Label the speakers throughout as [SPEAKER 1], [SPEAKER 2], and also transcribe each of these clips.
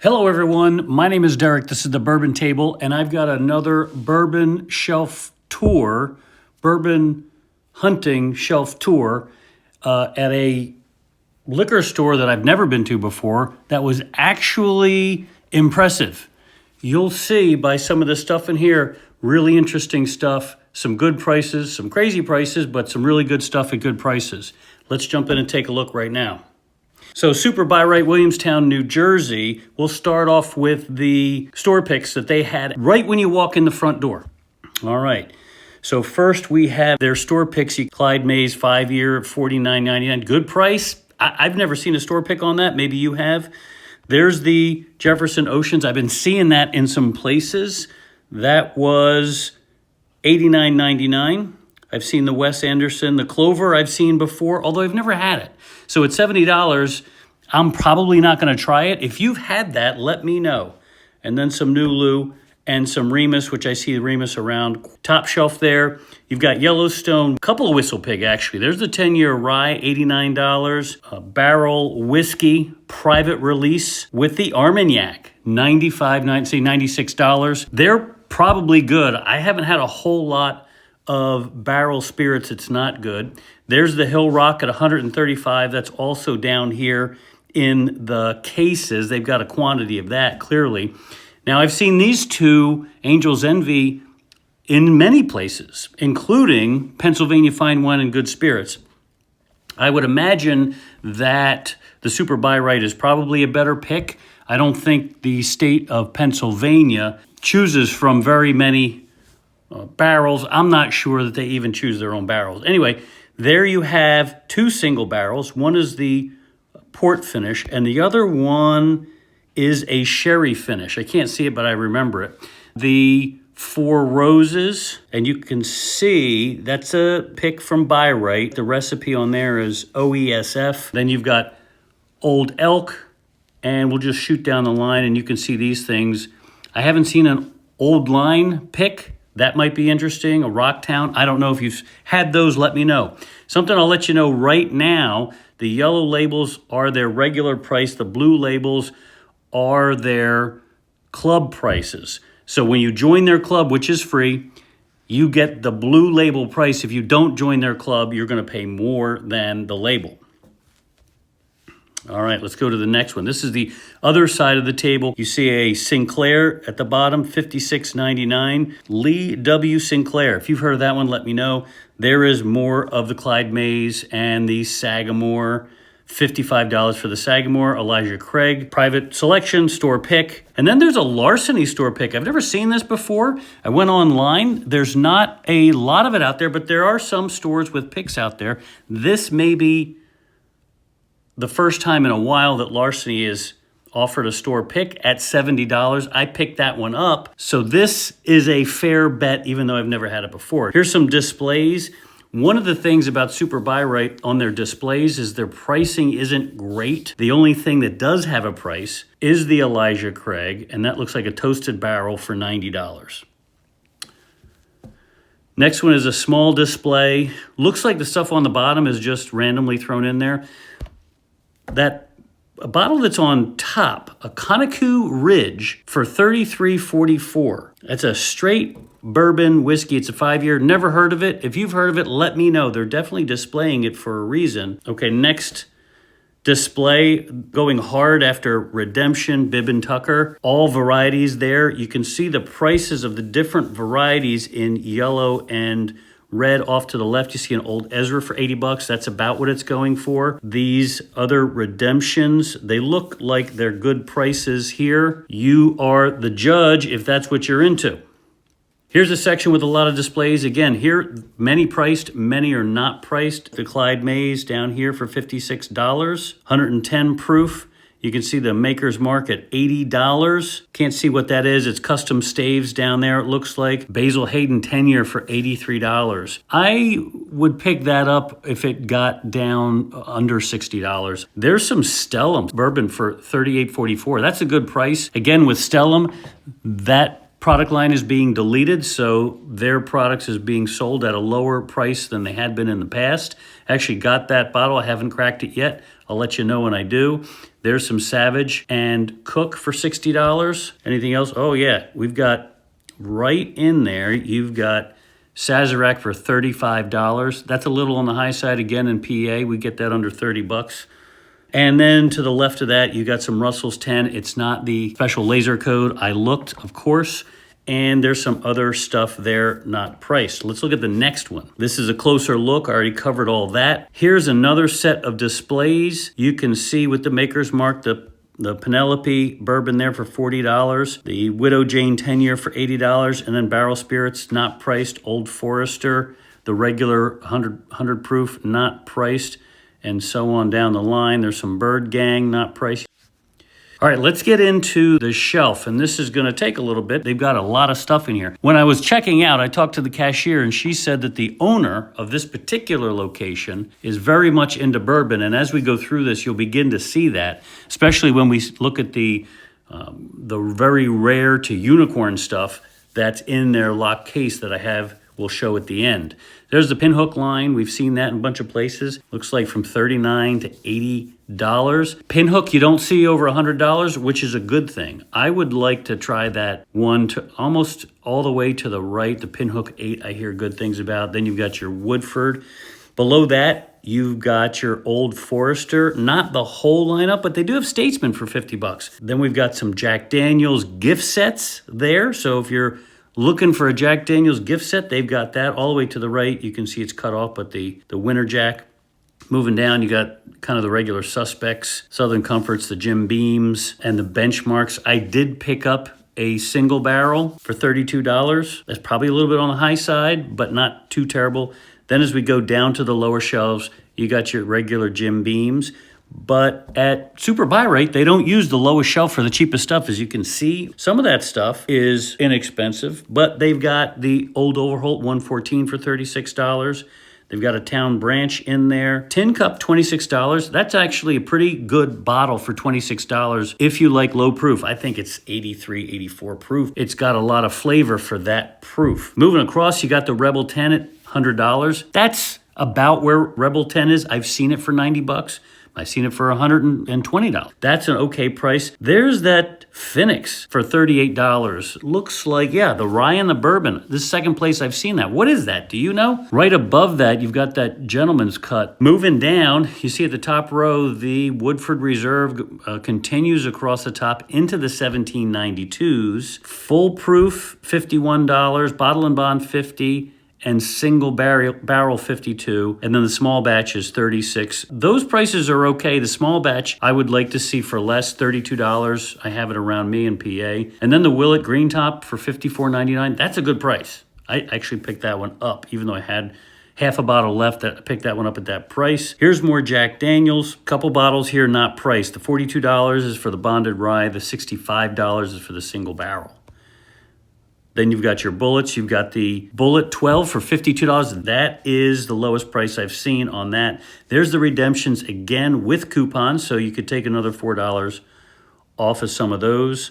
[SPEAKER 1] Hello everyone, my name is Derek, this is the Bourbon Table, and I've got another bourbon shelf tour, bourbon hunting shelf tour at a liquor store that I've never been to before that was actually impressive. You'll see by some of the stuff in here, really interesting stuff, some good prices, some crazy prices, but some really good stuff at good prices. Let's jump in and take a look right now. So Super Buy Rite, Williamstown, New Jersey, we'll start off with the store picks that they had right when you walk in the front door. All right. So first we have their store picks, Clyde Mays 5-year, $49.99. Good price. I've never seen a store pick on that. Maybe you have. There's the Jefferson Oceans. I've been seeing that in some places. That was $89.99. I've seen the Wes Anderson. The Clover I've seen before, although I've never had it. So at $70, I'm probably not going to try it. If you've had that, let me know. And then some Nulu and some Remus, which I see the Remus around. Top shelf there. You've got Yellowstone, a couple of Whistle Pig actually. There's the 10-year rye, $89. Barrel whiskey, private release with the Armagnac, $96. They're probably good. I haven't had a whole lot of barrel spirits. It's not good. There's the Hill Rock at $135. That's also down here in the cases. They've got a quantity of that, clearly. Now, I've seen these two, Angel's Envy, in many places, including Pennsylvania Fine Wine and Good Spirits. I would imagine that the Super Buy Rite is probably a better pick. I don't think the state of Pennsylvania chooses from very many barrels. I'm not sure that they even choose their own barrels. Anyway, there you have two single barrels. One is the port finish, and the other one is a sherry finish. I can't see it, but I remember it. The Four Roses, and you can see that's a pick from Buy Rite. The recipe on there is OESF. Then you've got Old Elk, and we'll just shoot down the line, and you can see these things. I haven't seen an Old Line pick. That might be interesting, a Rocktown. I don't know if you've had those, let me know. Something I'll let you know right now, the yellow labels are their regular price. The blue labels are their club prices. So when you join their club, which is free, you get the blue label price. If you don't join their club, you're going to pay more than the label. All right, let's go to the next one. This is the other side of the table. You see a Sinclair at the bottom, $56.99. Lee W. Sinclair. If you've heard of that one, let me know. There is more of the Clyde Mays and the Sagamore. $55 for the Sagamore. Elijah Craig, private selection, store pick. And then there's a Larceny store pick. I've never seen this before. I went online. There's not a lot of it out there, but there are some stores with picks out there. This may be the first time in a while that Larceny is offered a store pick at $70. I picked that one up. So this is a fair bet, even though I've never had it before. Here's some displays. One of the things about Super Buy Rite on their displays is their pricing isn't great. The only thing that does have a price is the Elijah Craig, and that looks like a toasted barrel for $90. Next one is a small display. Looks like the stuff on the bottom is just randomly thrown in there. That a bottle that's on top, a Conacoux Ridge for $33.44. That's a straight bourbon whiskey. It's a 5-year. Never heard of it. If you've heard of it, let me know. They're definitely displaying it for a reason. Okay, next display, going hard after Redemption, Bib and Tucker. All varieties there. You can see the prices of the different varieties in yellow and red. Off to the left, you see an Old Ezra for $80. That's about what it's going for. These other Redemptions, they look like they're good prices here. You are the judge if that's what you're into. Here's a section with a lot of displays. Again, here, many priced, many are not priced. The Clyde Mays down here for $56, 110 proof. You can see the Maker's Mark at $80. Can't see what that is. It's custom staves down there, it looks like. Basil Hayden 10-year for $83. I would pick that up if it got down under $60. There's some Stellum bourbon for $38.44. That's a good price. Again, with Stellum, that product line is being deleted, so their products is being sold at a lower price than they had been in the past. Actually got that bottle. I haven't cracked it yet. I'll let you know when I do. There's some Savage and Cook for $60. Anything else? Oh yeah, we've got right in there, you've got Sazerac for $35. That's a little on the high side again in PA. We get that under 30 bucks. And then to the left of that, you got some Russell's 10. It's not the special laser code. I looked, of course, and there's some other stuff there not priced. Let's look at the next one. This is a closer look. I already covered all that. Here's another set of displays. You can see with the maker's mark, the Penelope Bourbon there for $40, the Widow Jane 10-year for $80, and then Barrel Spirits not priced, Old Forester, the regular 100 proof not priced, and so on down the line. There's some Bird Gang not priced. All right, let's get into the shelf, and this is going to take a little bit. They've got a lot of stuff in here. When I was checking out, I talked to the cashier, and she said that the owner of this particular location is very much into bourbon, and as we go through this, you'll begin to see that, especially when we look at the very rare to unicorn stuff that's in their lock case that I have. We'll show at the end. There's the pinhook line. We've seen that in a bunch of places. Looks like from $39 to $80. Pinhook you don't see over $100, which is a good thing. I would like to try that one to almost all the way to the right. The pinhook 8 I hear good things about. Then you've got your Woodford. Below that, you've got your Old Forester. Not the whole lineup, but they do have Statesman for 50 bucks. Then we've got some Jack Daniel's gift sets there. So if you're looking for a Jack Daniel's gift set, they've got that all the way to the right. You can see it's cut off, but the Winter Jack. Moving down, you got kind of the regular suspects, Southern Comforts, the Jim Beams, and the Benchmarks. I did pick up a single barrel for $32. That's probably a little bit on the high side, but not too terrible. Then as we go down to the lower shelves, you got your regular Jim Beams. But at Super Buy Rite, they don't use the lowest shelf for the cheapest stuff. As you can see, some of that stuff is inexpensive, but they've got the Old Overholt 114 for $36. They've got a Town Branch in there. Tin Cup, $26. That's actually a pretty good bottle for $26 if you like low proof. I think it's 83, 84 proof. It's got a lot of flavor for that proof. Moving across, you got the Rebel 10 at $100. That's about where Rebel 10 is. I've seen it for 90 bucks. I've seen it for $120. That's an okay price. There's that Phoenix for $38. Looks like, yeah, the Rye and the Bourbon. This is the second place I've seen that. What is that? Do you know? Right above that, you've got that Gentleman's Cut. Moving down, you see at the top row, the Woodford Reserve continues across the top into the 1792s. Full proof, $51. Bottle and Bond, $50. And single barrel 52, and then the small batch is 36. Those prices are okay. The small batch I would like to see for less, $32. I have it around me in PA. And then the Willet Green Top for $54.99. That's a good price. I actually picked that one up, even though I had half a bottle left. I picked that one up at that price. Here's more Jack Daniels. Couple bottles here not priced. The $42 is for the bonded rye. The $65 is for the single barrel. Then you've got your Bullets. You've got the Bullet 12 for $52. That is the lowest price I've seen on that. There's the Redemptions again with coupons, so you could take another $4 off of some of those.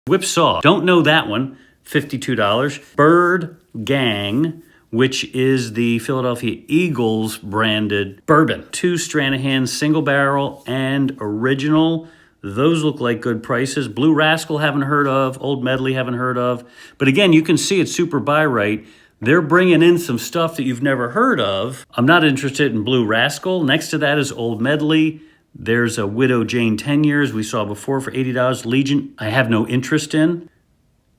[SPEAKER 1] Whipsaw. Don't know that one. $52. Bird Gang, which is the Philadelphia Eagles branded bourbon. 2 Stranahan single barrel and original. Those look like good prices. Blue Rascal, haven't heard of. Old Medley, haven't heard of. But again, you can see at Super Buy Rite, they're bringing in some stuff that you've never heard of. I'm not interested in Blue Rascal. Next to that is Old Medley. There's a Widow Jane 10 years we saw before for $80. Legion, I have no interest in.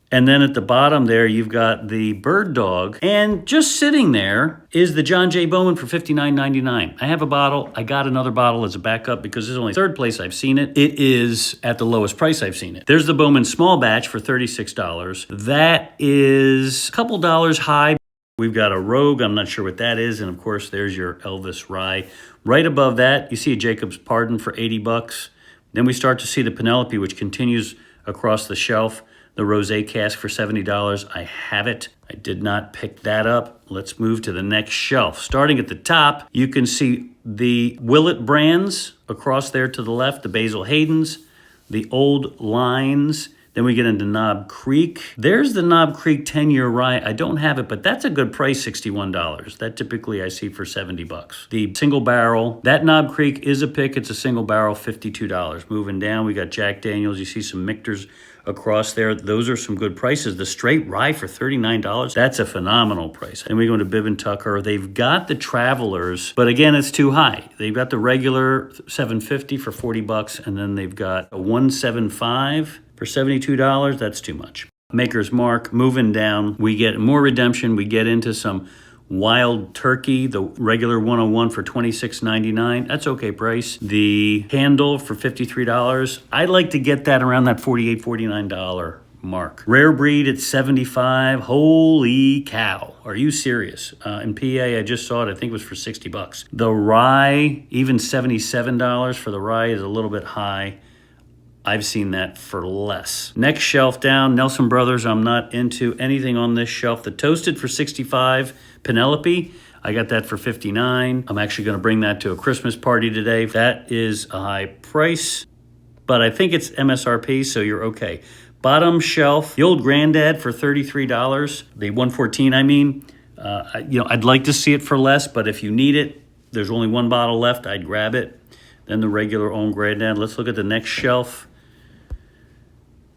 [SPEAKER 1] And then at the bottom there, you've got the Bird Dog. And just sitting there is the John J. Bowman for $59.99. I have a bottle. I got another bottle as a backup because this is only the third place I've seen it. It is at the lowest price I've seen it. There's the Bowman Small Batch for $36. That is a couple dollars high. We've got a Rogue. I'm not sure what that is. And of course, there's your Elvis Rye. Right above that, you see a Jacob's Pardon for 80 bucks. Then we start to see the Penelope, which continues across the shelf. The Rosé Cask for $70. I have it. I did not pick that up. Let's move to the next shelf. Starting at the top, you can see the Willet brands across there to the left, the Basil Hayden's, the Old Lines. Then we get into Knob Creek. There's the Knob Creek 10-year rye. I don't have it, but that's a good price, $61. That typically I see for $70. The single barrel, that Knob Creek is a pick. It's a single barrel, $52. Moving down, we got Jack Daniels. You see some Michter's across there. Those are some good prices. The straight rye for $39, that's a phenomenal price. And we go to Bibb and Tucker. They've got the Travelers, but again, it's too high. They've got the regular $750 for $40, and then they've got a $175 for $72. That's too much. Maker's Mark, moving down, we get more redemption. We get into some Wild Turkey, the regular 101 for $26.99. That's okay price. The Handle for $53. I'd like to get that around that $48, $49 mark. Rare Breed at $75. Holy cow. Are you serious? In PA, I just saw it. I think it was for $60. The Rye, even $77 for the Rye is a little bit high. I've seen that for less. Next shelf down, Nelson Brothers. I'm not into anything on this shelf. The Toasted for $65. Penelope, I got that for $59. I'm actually going to bring that to a Christmas party today. That is a high price, but I think it's MSRP, so you're okay. Bottom shelf, the Old Granddad for $33. The 114, I mean. I'd like to see it for less, but if you need it, there's only one bottle left, I'd grab it. Then the regular Old Granddad. Let's look at the next shelf.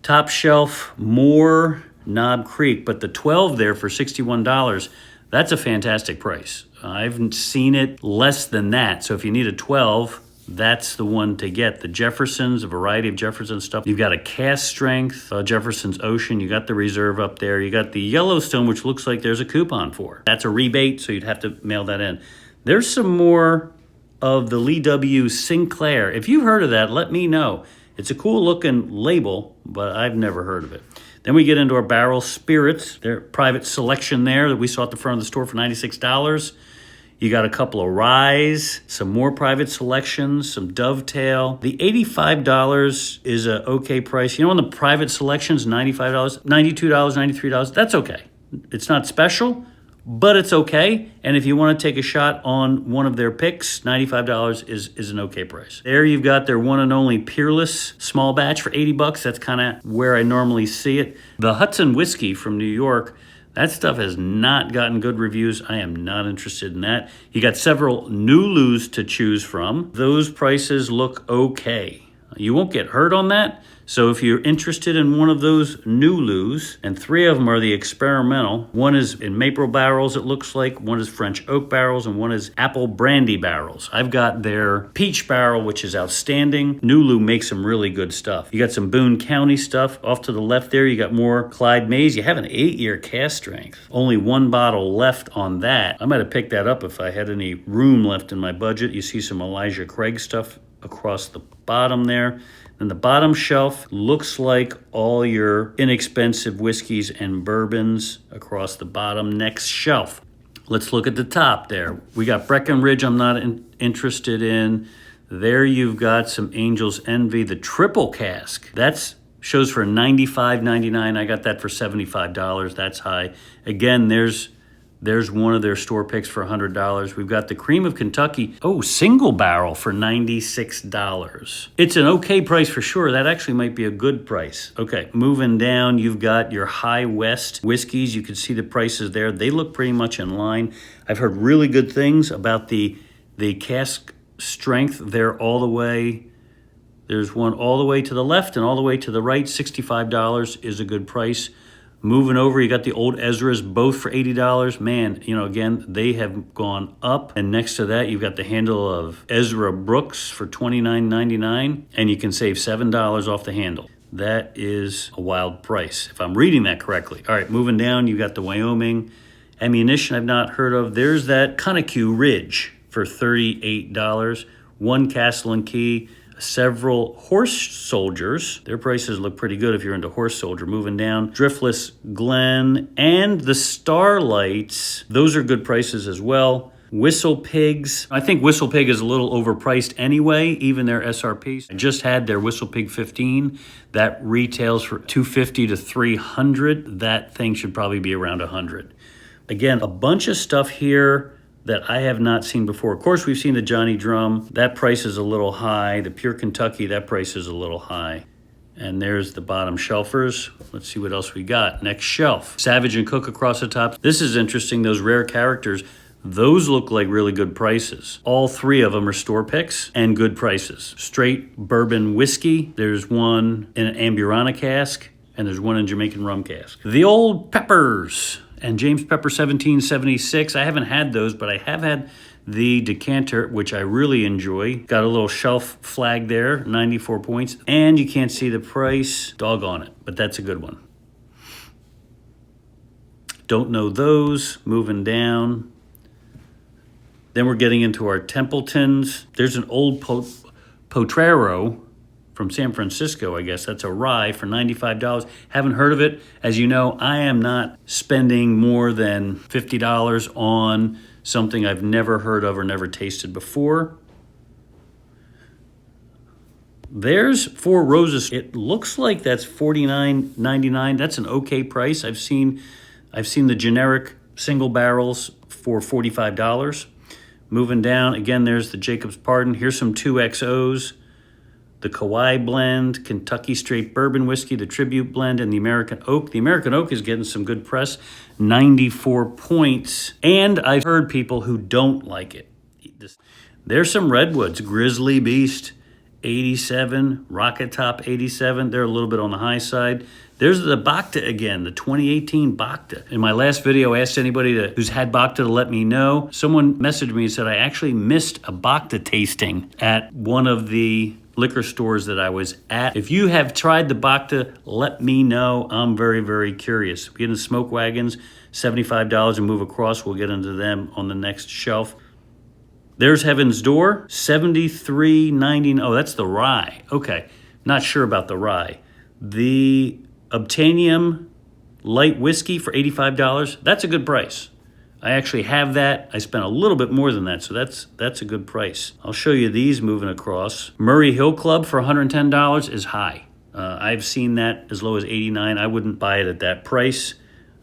[SPEAKER 1] Top shelf, more Knob Creek, but the 12 there for $61. That's a fantastic price. I've seen it less than that. So if you need a 12, that's the one to get. The Jeffersons, a variety of Jefferson stuff. You've got a cast strength, Jefferson's Ocean. You got the Reserve up there. You got the Yellowstone, which looks like there's a coupon for. That's a rebate, so you'd have to mail that in. There's some more of the Lee W. Sinclair. If you've heard of that, let me know. It's a cool looking label, but I've never heard of it. Then we get into our barrel spirits. Their private selection there that we saw at the front of the store for $96. You got a couple of Ryes, some more private selections, some Dovetail. The $85 is a okay price. You know, on the private selections, $95, $92, $93, that's okay. It's not special, but it's okay. And if you want to take a shot on one of their picks, $95 is an okay price. There you've got their one and only Peerless small batch for $80. That's kind of where I normally see it. The Hudson Whiskey from New York, that stuff has not gotten good reviews. I am not interested in that. You got several Nulus to choose from. Those prices look okay. You won't get hurt on that. So if you're interested in one of those Nulus, and 3 of them are the experimental, one is in maple barrels, it looks like, one is French oak barrels, and one is apple brandy barrels. I've got their peach barrel, which is outstanding. Nulu makes some really good stuff. You got some Boone County stuff. Off to the left there, you got more Clyde Mays. You have an 8-year cast strength. Only one bottle left on that. I might have picked that up if I had any room left in my budget. You see some Elijah Craig stuff across the bottom there. And the bottom shelf looks like all your inexpensive whiskeys and bourbons across the bottom. Next shelf. Let's look at the top there. We got Breckenridge I'm not interested in. There you've got some Angel's Envy. The triple cask. That's shows for $95.99. I got that for $75. That's high. Again, there's one of their store picks for $100. We've got the Cream of Kentucky. Oh, single barrel for $96. It's an okay price for sure. That actually might be a good price. Okay, moving down, you've got your High West whiskeys. You can see the prices there. They look pretty much in line. I've heard really good things about the cask strength there all the way. There's one all the way to the left and all the way to the right. $65 is a good price. Moving over, you got the old Ezra's, both for $80. Man, again, they have gone up. And next to that, you've got the handle of Ezra Brooks for $29.99, and you can save $7 off the handle. That is a wild price, if I'm reading that correctly. All right, moving down, you got the Wyoming ammunition I've not heard of. There's that Conaque Ridge for $38. One Castle and Key. Several Horse Soldiers. Their prices look pretty good if you're into Horse Soldier. Moving down, Driftless Glen and the Starlights. Those are good prices as well. Whistle Pigs. I think Whistle Pig is a little overpriced anyway, even their SRPs. I just had their Whistle Pig 15. That retails for $250 to $300. That thing should probably be around $100. Again, a bunch of stuff here that I have not seen before. Of course, we've seen the Johnny Drum. That price is a little high. The Pure Kentucky, that price is a little high. And there's the bottom shelfers. Let's see what else we got. Next shelf. Savage and Cook across the top. This is interesting, those rare characters. Those look like really good prices. All three of them are store picks and good prices. Straight bourbon whiskey. There's one in an Amburana cask, and there's one in Jamaican rum cask. The Old Peppers and James Pepper 1776. I haven't had those, but I have had the decanter, which I really enjoy. Got a little shelf flag there, 94 points. And you can't see the price. Doggone it, but that's a good one. Don't know those. Moving down. Then we're getting into our Templetons. There's an old Potrero from San Francisco, I guess. That's a rye for $95. Haven't heard of it. As you know, I am not spending more than $50 on something I've never heard of or never tasted before. There's Four Roses. It looks like that's $49.99. That's an okay price. I've seen the generic single barrels for $45. Moving down, again, there's the Jacob's Pardon. Here's some 2XOs. The Kauai Blend, Kentucky Straight Bourbon Whiskey, the Tribute Blend, and the American Oak. The American Oak is getting some good press, 94 points. And I've heard people who don't like it. There's some Redwoods, Grizzly Beast, 87, Rocket Top, 87. They're a little bit on the high side. There's the Bacta again, the 2018 Bacta. In my last video, I asked anybody who's had Bacta to let me know. Someone messaged me and said I actually missed a Bacta tasting at one of the liquor stores that I was at. If you have tried the Bacta, let me know. I'm very, very curious. We get into smoke wagons, $75, and move across. We'll get into them on the next shelf. There's Heaven's Door, $73.99. Oh, that's the rye. Okay, not sure about the rye. The Obtainium Light Whiskey for $85. That's a good price. I actually have that. I spent a little bit more than that, so that's a good price. I'll show you these moving across. Murray Hill Club for $110 is high. I've seen that as low as $89. I wouldn't buy it at that price.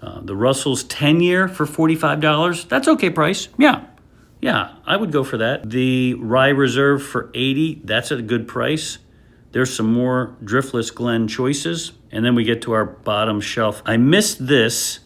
[SPEAKER 1] The Russell's 10-year for $45. That's okay price. Yeah, I would go for that. The Rye Reserve for $80. That's a good price. There's some more Driftless Glen choices. And then we get to our bottom shelf. I missed this.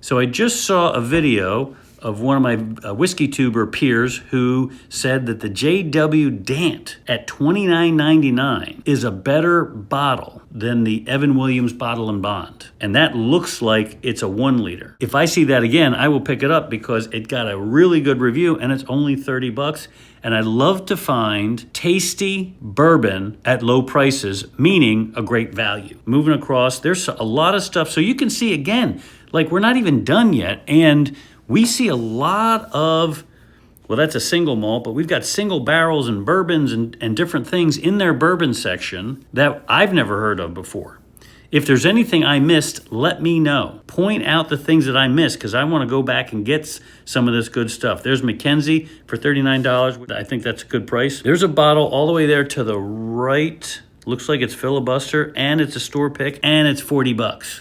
[SPEAKER 1] So I just saw a video of one of my whiskey tuber peers who said that the JW Dant at $29.99 is a better bottle than the Evan Williams Bottle and Bond. And that looks like it's a 1 liter. If I see that again, I will pick it up because it got a really good review and it's only $30. And I love to find tasty bourbon at low prices, meaning a great value. Moving across, there's a lot of stuff. So you can see again, like we're not even done yet. And we see a lot of, well, that's a single malt, but we've got single barrels and bourbons and different things in their bourbon section that I've never heard of before. If there's anything I missed, let me know. Point out the things that I missed because I want to go back and get some of this good stuff. There's Mackenzie for $39. I think that's a good price. There's a bottle all the way there to the right. Looks like it's Filibuster and it's a store pick and it's $40.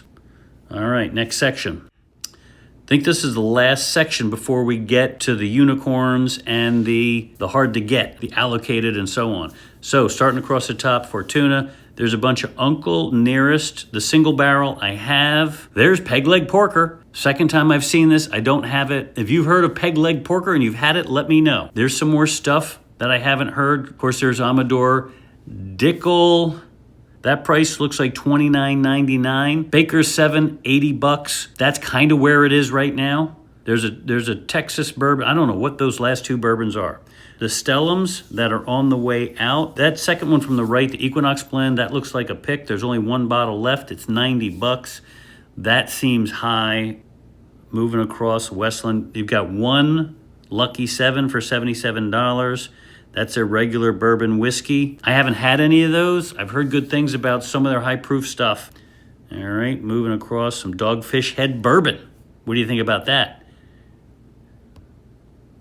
[SPEAKER 1] All right, next section. I think this is the last section before we get to the unicorns and the hard to get, the allocated and so on. So starting across the top, Fortuna. There's a bunch of Uncle Nearest, the single barrel I have. There's Peg Leg Porker. Second time I've seen this, I don't have it. If you've heard of Peg Leg Porker and you've had it, let me know. There's some more stuff that I haven't heard. Of course, there's Amador Dickel. That price looks like $29.99. Baker's 7, $80. That's kind of where it is right now. There's a Texas bourbon. I don't know what those last two bourbons are. The Stellums that are on the way out. That second one from the right, the Equinox blend, that looks like a pick. There's only one bottle left. It's $90. That seems high. Moving across Westland, you've got one Lucky 7 for $77. That's a regular bourbon whiskey. I haven't had any of those. I've heard good things about some of their high proof stuff. All right, moving across, some Dogfish Head bourbon. What do you think about that?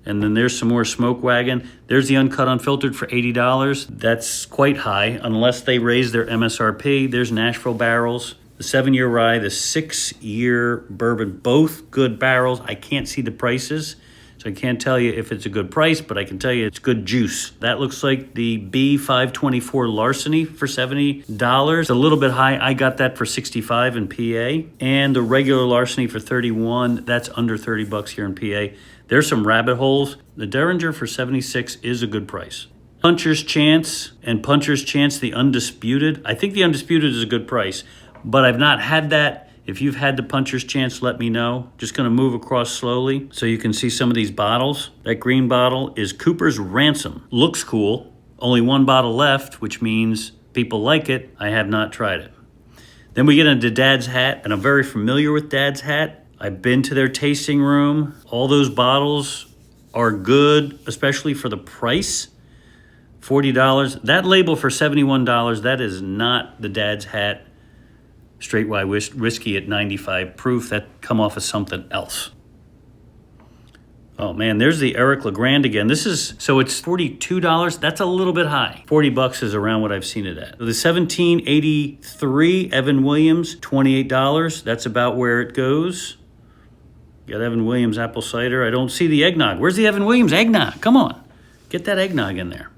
[SPEAKER 1] And then there's some more Smoke Wagon. There's the Uncut Unfiltered for $80. That's quite high, unless they raise their MSRP. There's Nashville Barrels, the 7-year rye, the 6-year bourbon, both good barrels. I can't see the prices. So I can't tell you if it's a good price, but I can tell you it's good juice. That looks like the B524 Larceny for $70. It's a little bit high. I got that for $65 in PA. And the regular Larceny for $31. That's under $30 here in PA. There's some rabbit holes. The Derringer for $76 is a good price. Puncher's Chance and Puncher's Chance, the Undisputed. I think the Undisputed is a good price, but I've not had that. If you've had the Puncher's Chance, let me know. Just gonna move across slowly so you can see some of these bottles. That green bottle is Cooper's Ransom. Looks cool. Only one bottle left, which means people like it. I have not tried it. Then we get into Dad's Hat, and I'm very familiar with Dad's Hat. I've been to their tasting room. All those bottles are good, especially for the price. $40. That label for $71, that is not the Dad's Hat straight rye whiskey at 95 proof. That come off of something else. Oh man, there's the Eric LeGrand again. So it's $42. That's a little bit high. $40 is around what I've seen it at. The 1783 Evan Williams, $28. That's about where it goes. Got Evan Williams apple cider. I don't see the eggnog. Where's the Evan Williams eggnog? Come on, get that eggnog in there.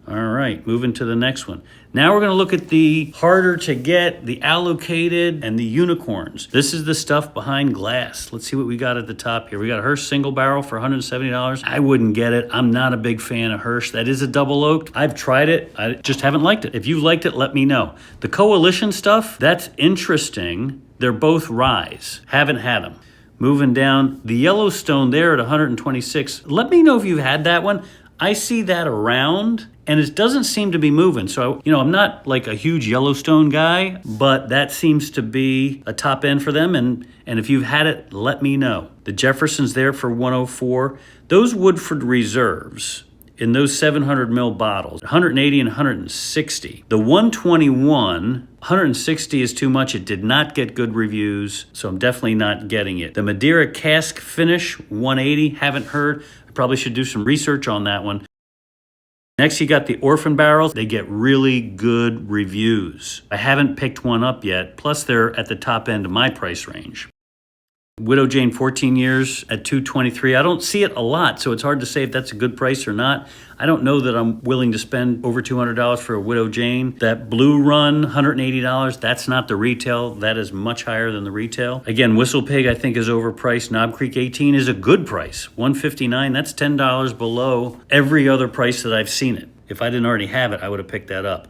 [SPEAKER 1] All right, moving to the next one. Now we're gonna look at the harder to get, the allocated, and the unicorns. This is the stuff behind glass. Let's see what we got at the top here. We got a Hirsch single barrel for $170. I wouldn't get it. I'm not a big fan of Hirsch. That is a double oaked. I've tried it. I just haven't liked it. If you've liked it, let me know. The Coalition stuff, that's interesting. They're both ryes. Haven't had them. Moving down, the Yellowstone there at 126. Let me know if you've had that one. I see that around, and it doesn't seem to be moving. So, I'm not like a huge Yellowstone guy, but that seems to be a top end for them. And if you've had it, let me know. The Jefferson's there for 104. Those Woodford Reserves in those 700 ml bottles, 180 and 160. The 121, 160 is too much. It did not get good reviews, so I'm definitely not getting it. The Madeira Cask Finish, 180, haven't heard. I probably should do some research on that one. Next, you got the Orphan Barrels. They get really good reviews. I haven't picked one up yet, plus they're at the top end of my price range. Widow Jane 14 years at $223. I don't see it a lot, so it's hard to say if that's a good price or not. I don't know that I'm willing to spend over $200 for a Widow Jane. That Blue Run, $180, that's not the retail. That is much higher than the retail. Again, Whistle Pig I think is overpriced. Knob Creek 18 is a good price, $159. That's $10 below every other price that I've seen it. If I didn't already have it, I would have picked that up.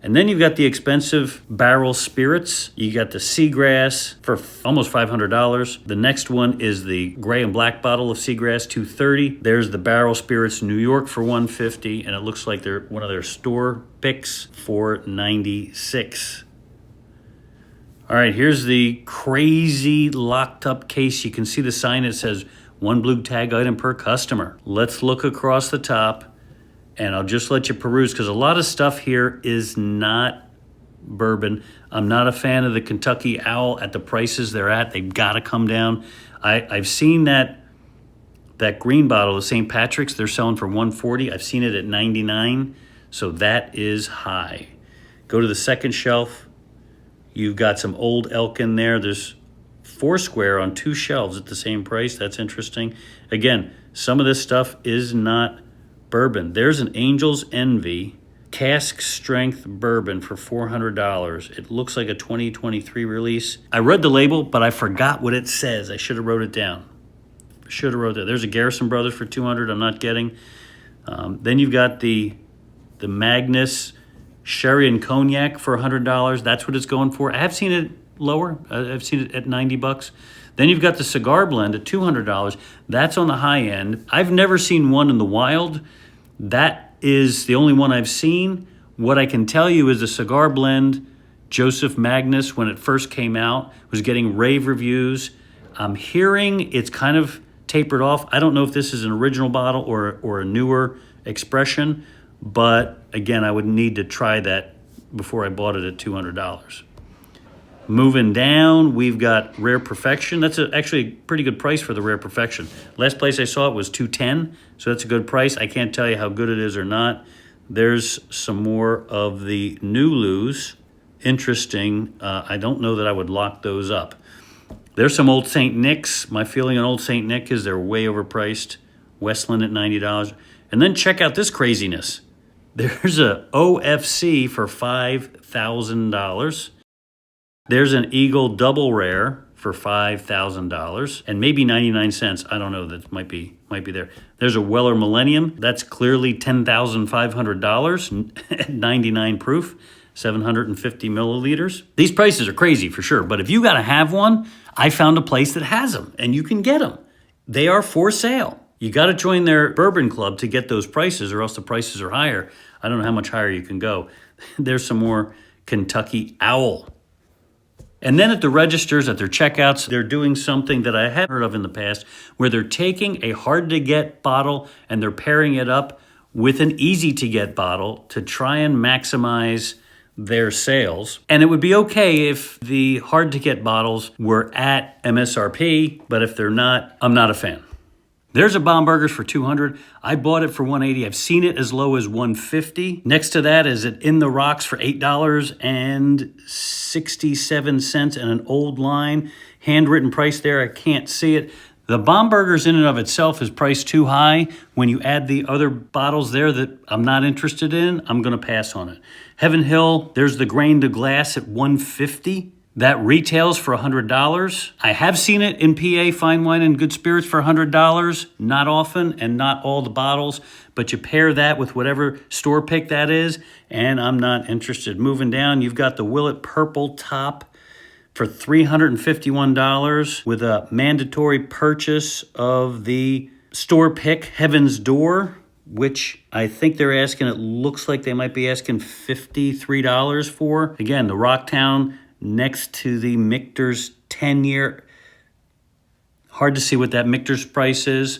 [SPEAKER 1] And then you've got the expensive barrel spirits. You got the Seagrass for almost $500. The next one is the gray and black bottle of Seagrass, $230. There's the barrel spirits New York for $150, and it looks like they're one of their store picks for $96. All right, here's the crazy locked up case. You can see the sign that says one blue tag item per customer. Let's look across the top. And I'll just let you peruse because a lot of stuff here is not bourbon. I'm not a fan of the Kentucky Owl at the prices they're at. They've got to come down. I've seen that green bottle of St. Patrick's. They're selling for $140. I've seen it at $99. So that is high. Go to the second shelf. You've got some Old Elk in there. There's Foursquare on 2 shelves at the same price. That's interesting. Again, some of this stuff is not bourbon. There's an Angel's Envy cask strength bourbon for $400. It looks like a 2023 release. I read the label, but I forgot what it says. I should have wrote it down. Should have wrote that. There's a Garrison Brothers for $200. I'm not getting. Then you've got the Magnus Sherry and Cognac for $100. That's what it's going for. I have seen it lower. I've seen it at $90. Then you've got the Cigar Blend at $200. That's on the high end. I've never seen one in the wild. That is the only one I've seen. What I can tell you is the Cigar Blend, Joseph Magnus, when it first came out, was getting rave reviews. I'm hearing it's kind of tapered off. I don't know if this is an original bottle or a newer expression, but again, I would need to try that before I bought it at $200. Moving down, we've got Rare Perfection. That's actually a pretty good price for the Rare Perfection. Last place I saw it was $210, so that's a good price. I can't tell you how good it is or not. There's some more of the Nulus. Interesting. I don't know that I would lock those up. There's some Old St. Nick's. My feeling on Old St. Nick is they're way overpriced. Westland at $90. And then check out this craziness. There's a OFC for $5,000. There's an Eagle Double Rare for $5,000 and maybe 99 cents. I don't know, that might be there. There's a Weller Millennium. That's clearly $10,500 at 99 proof, 750 milliliters. These prices are crazy for sure, but if you got to have one, I found a place that has them and you can get them. They are for sale. You got to join their bourbon club to get those prices, or else the prices are higher. I don't know how much higher you can go. There's some more Kentucky Owl. And then at the registers, at their checkouts, they're doing something that I hadn't heard of in the past, where they're taking a hard-to-get bottle and they're pairing it up with an easy-to-get bottle to try and maximize their sales. And it would be okay if the hard-to-get bottles were at MSRP, but if they're not, I'm not a fan. There's a Bomburgers for $200. I bought it for $180. I've seen it as low as $150. Next to that is it In the Rocks for $8.67 and an old line. Handwritten price there. I can't see it. The Bomburgers in and of itself is priced too high. When you add the other bottles there that I'm not interested in, I'm going to pass on it. Heaven Hill, there's the Grain to Glass at $150. That retails for $100. I have seen it in PA Fine Wine and Good Spirits for $100. Not often and not all the bottles, but you pair that with whatever store pick that is, and I'm not interested. Moving down, you've got the Willet Purple Top for $351 with a mandatory purchase of the store pick Heaven's Door, which I think they're asking, it looks like they might be asking $53 for. Again, the Rocktown next to the Michter's 10-year. Hard to see what that Michter's price is,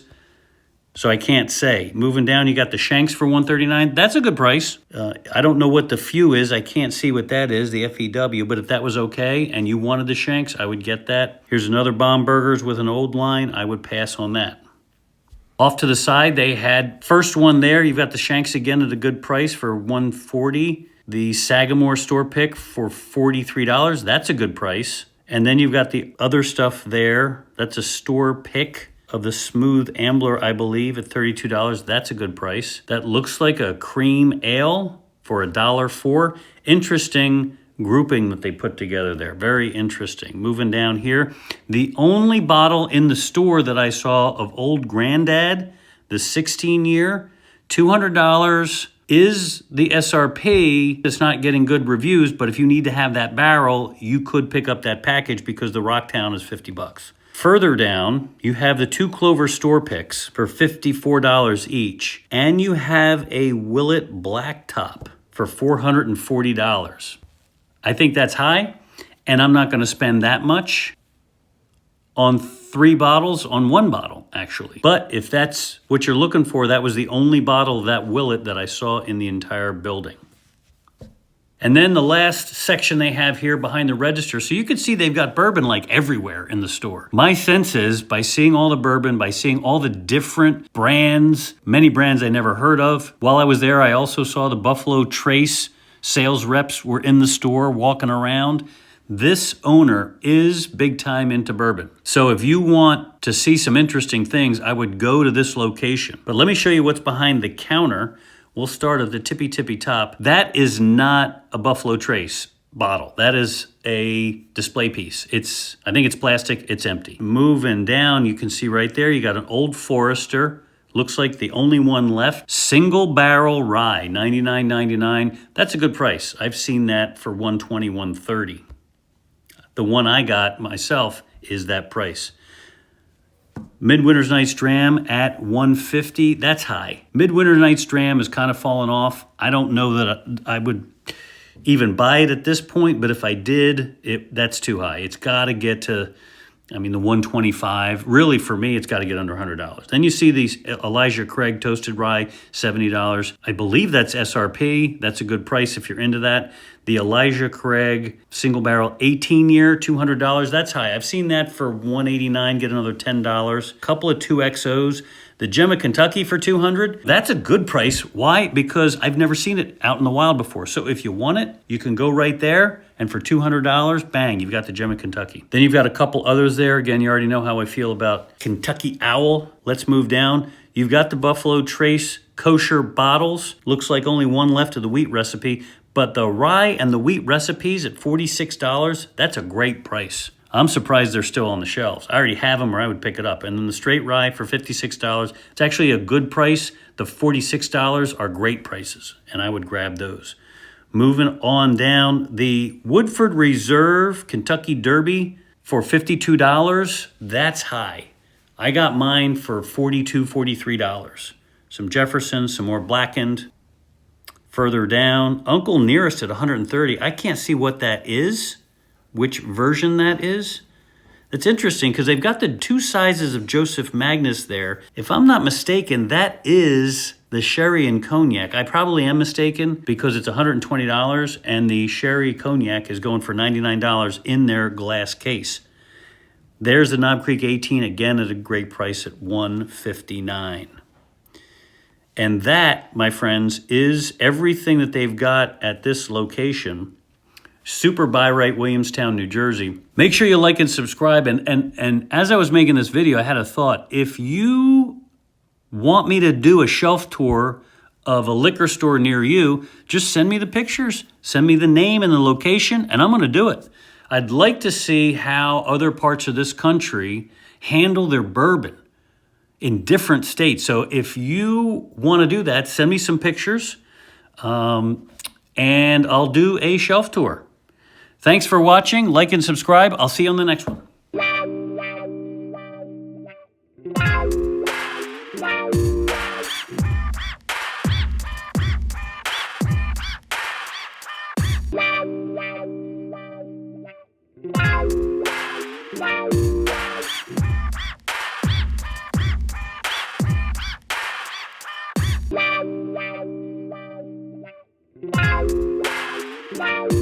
[SPEAKER 1] so I can't say. Moving down, you got the Shanks for $139. That's a good price. I don't know what the Few is. I can't see what that is, the FEW, but if that was okay and you wanted the Shanks, I would get that. Here's another Bomburgers with an old line. I would pass on that. Off to the side, they had first one there. You've got the Shanks again at a good price for $140. The Sagamore store pick for $43. That's a good price. And then you've got the other stuff there. That's a store pick of the Smooth Ambler, I believe, at $32. That's a good price. That looks like a cream ale for $1.04. Interesting grouping that they put together there. Very interesting. Moving down here, the only bottle in the store that I saw of Old Grandad, the 16-year, $200 is the SRP. It's not getting good reviews, but if you need to have that barrel, you could pick up that package because the Rocktown is $50. Further down, you have the 2 Clover store picks for $54 each, and you have a Willet Blacktop for $440. I think that's high, and I'm not going to spend that much on 3 bottles, on 1 bottle, actually. But if that's what you're looking for, that was the only bottle of that Willet that I saw in the entire building. And then the last section they have here behind the register, so you can see they've got bourbon like everywhere in the store. My sense is, by seeing all the bourbon, by seeing all the different brands, many brands I never heard of, while I was there, I also saw the Buffalo Trace sales reps were in the store walking around. This owner is big time into bourbon. So if you want to see some interesting things, I would go to this location. But let me show you what's behind the counter. We'll start at the tippy top. That is not a Buffalo Trace bottle. That is a display piece. I think it's plastic, it's empty. Moving down, you can see right there, you got an Old Forester. Looks like the only one left. Single barrel rye, $99.99. That's a good price. I've seen that for $120, $130. The one I got myself is that price. Midwinter's Night's Dram at $150. That's high. Midwinter Night's Dram has kind of fallen off. I don't know that I would even buy it at this point, but if I did, that's too high. It's got to get to, the $125. Really, for me, it's got to get under $100. Then you see these Elijah Craig Toasted Rye, $70. I believe that's SRP. That's a good price if you're into that. The Elijah Craig Single Barrel 18-year, $200. That's high. I've seen that for $189, get another $10. A couple of 2XOs. The gem of Kentucky for $200. That's a good price. Why? Because I've never seen it out in the wild before. So if you want it, you can go right there, and for $200, bang, you've got the gem of Kentucky. Then you've got a couple others there. Again, you already know how I feel about Kentucky Owl. Let's move down. You've got the Buffalo Trace kosher bottles. Looks like only one left of the wheat recipe, but the rye and the wheat recipes at $46, that's a great price. I'm surprised they're still on the shelves. I already have them, or I would pick it up. And then the straight rye for $56, it's actually a good price. The $46 are great prices, and I would grab those. Moving on down, the Woodford Reserve Kentucky Derby for $52, that's high. I got mine for $42, $43. Some Jefferson, some more blackened. Further down, Uncle Nearest at $130. I can't see what that is, which version that is. It's interesting because they've got the two sizes of Joseph Magnus there. If I'm not mistaken, that is the sherry and cognac. I probably am mistaken because it's $120 and the sherry cognac is going for $99 in their glass case. There's the Knob Creek 18, again at a great price at $159. And that, my friends, is everything that they've got at this location. Super Buy Rite, Williamstown, New Jersey. Make sure you like and subscribe. And as I was making this video, I had a thought. If you want me to do a shelf tour of a liquor store near you, just send me the pictures. Send me the name and the location, and I'm going to do it. I'd like to see how other parts of this country handle their bourbon in different states. So if you want to do that, send me some pictures, and I'll do a shelf tour. Thanks for watching. Like and subscribe. I'll see you on the next one.
[SPEAKER 2] Wow.